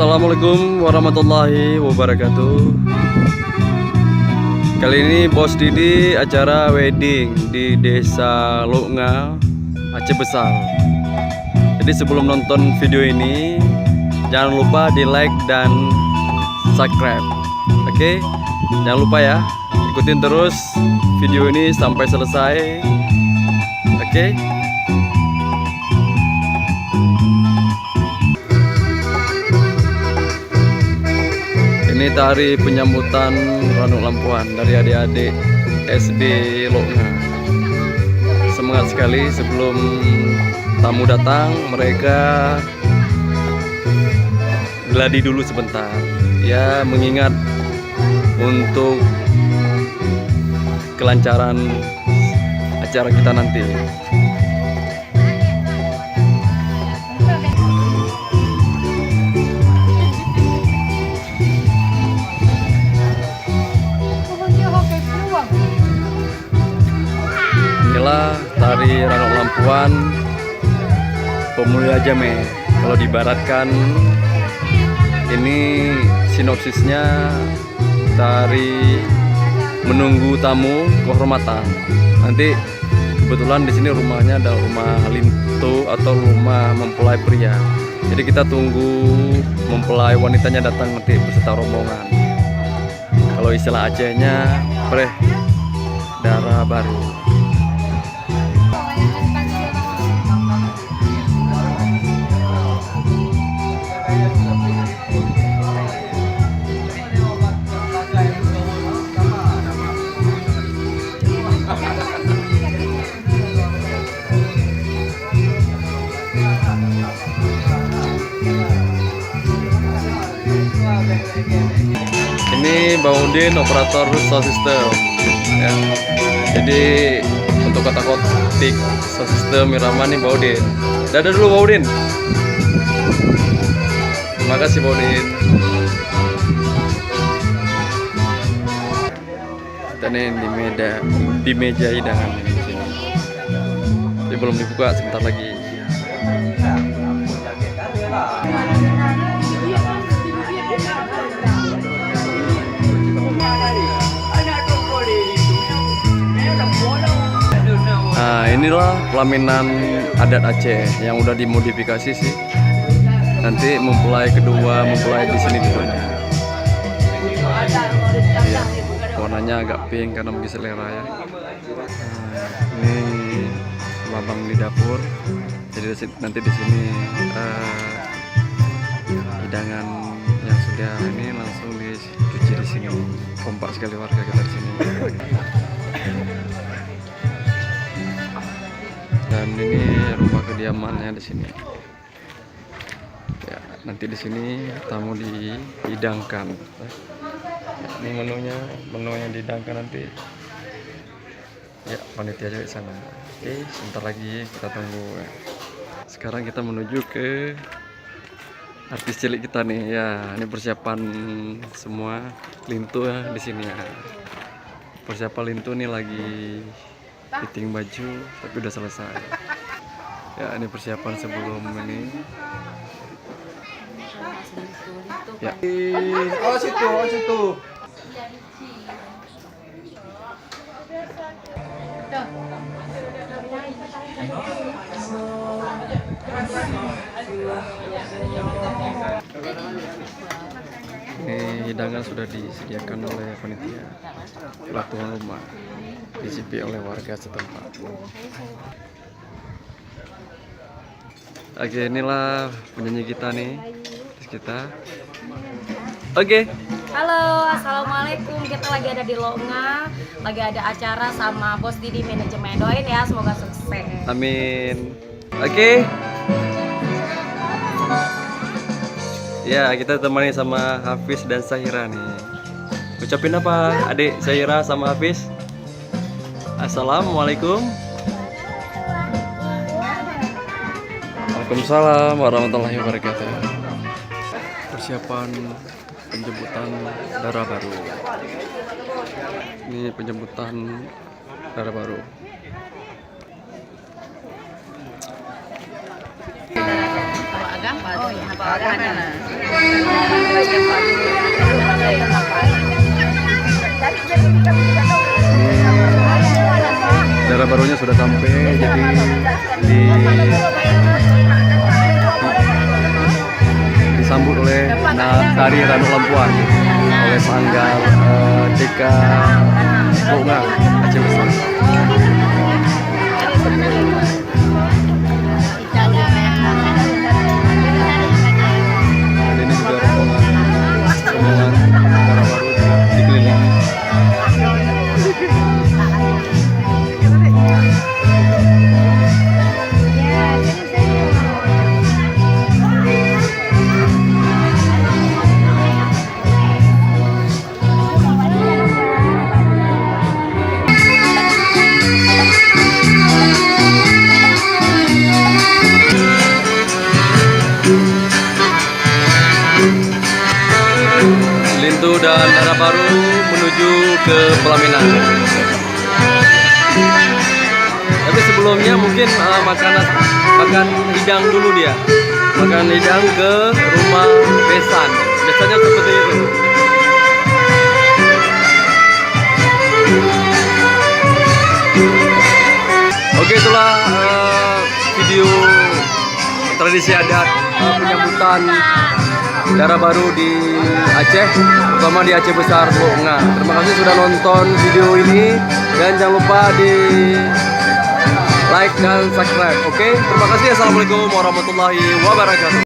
Assalamualaikum warahmatullahi wabarakatuh. Kali ini Bos Didi acara wedding di Desa Loknga, Aceh Besar. Jadi sebelum nonton video ini, jangan lupa di like dan subscribe. Oke, jangan lupa ya, ikutin terus video ini sampai selesai. Oke. Ini tari penyambutan Ranuk Lampuan dari adik-adik SD Loknga. Semangat sekali. Sebelum tamu datang, mereka gladi dulu sebentar, ya, mengingat untuk kelancaran acara kita nanti. Inilah tari Ranuk Lampuan Pemulia Jameh. Kalau diibaratkan, ini sinopsisnya tari menunggu tamu kehormatan. Nanti kebetulan di sini rumahnya ada rumah lintu atau rumah mempelai pria. Jadi kita tunggu mempelai wanitanya datang nanti beserta rombongan. Kalau istilah Acehnya, preh darah baru. Ini Bang Udin, operator sound system ya. Jadi untuk kotak-kotik sound system Irama nih Bang Udin. Dadah dulu Bang Udin. Terima kasih Bang Udin. Kita nih di meja hidangan ini di sini. Ini belum dibuka, sebentar lagi. Nah, inilah pelaminan adat Aceh yang udah dimodifikasi sih. Nanti mempelai kedua mempelai di sini dulunya. Ya, warnanya agak pink karena mungkin selera ya. Nah, ini labang di dapur. Jadi nanti di sini hidangan yang sudah ini langsung dicuci di sini. Kompak sekali warga kita di sini. Dan ini rumah kediamannya di sini. Ya, nanti di sini tamu dihidangkan. Ya, ini menu yang dihidangkan nanti. Ya, panitia juga di sana. Oke, sebentar lagi kita tunggu. Sekarang kita menuju ke artis cilik kita nih. Ya, ini persiapan semua lintu ya di sini ya. Persiapan lintu nih lagi fitting baju, tapi udah selesai. Ya, ini persiapan sebelum ini. Ya. Oh situ. Ini hidangan sudah disediakan oleh panitia, oleh tuan rumah, dicicipi oleh warga setempat. Oke, inilah penyanyi kita nih, kita. Oke. Halo, assalamualaikum. Kita lagi ada di Loknga, lagi ada acara sama Bos Didi manajemen. Doain ya, semoga sukses. Amin. Oke. Ya, kita temani sama Hafiz dan Sahira nih. Ucapin apa adik Sahira sama Hafiz? Assalamualaikum. Waalaikumsalam warahmatullahi wabarakatuh. Persiapan penjemputan darah baru. Ini penjemputan darah baru. Dara barunya sudah sampai, jadi disambut oleh tari Ranu Lampuan oleh Panggal DK Longa Aceh Besar. Dan ini juga rombongan Dara baru juga dikelilingi. Lintu dan Dara baru menuju ke pelaminan. Tapi sebelumnya mungkin makan hidang dulu dia. Makan hidang ke rumah besan. Biasanya seperti itu. Oke, itulah video tradisi adat penyambutan Dara baru di Aceh, terutama di Aceh Besar Longa. Terima kasih sudah nonton video ini dan jangan lupa di like dan subscribe. Oke, terima kasih. Assalamualaikum warahmatullahi wabarakatuh.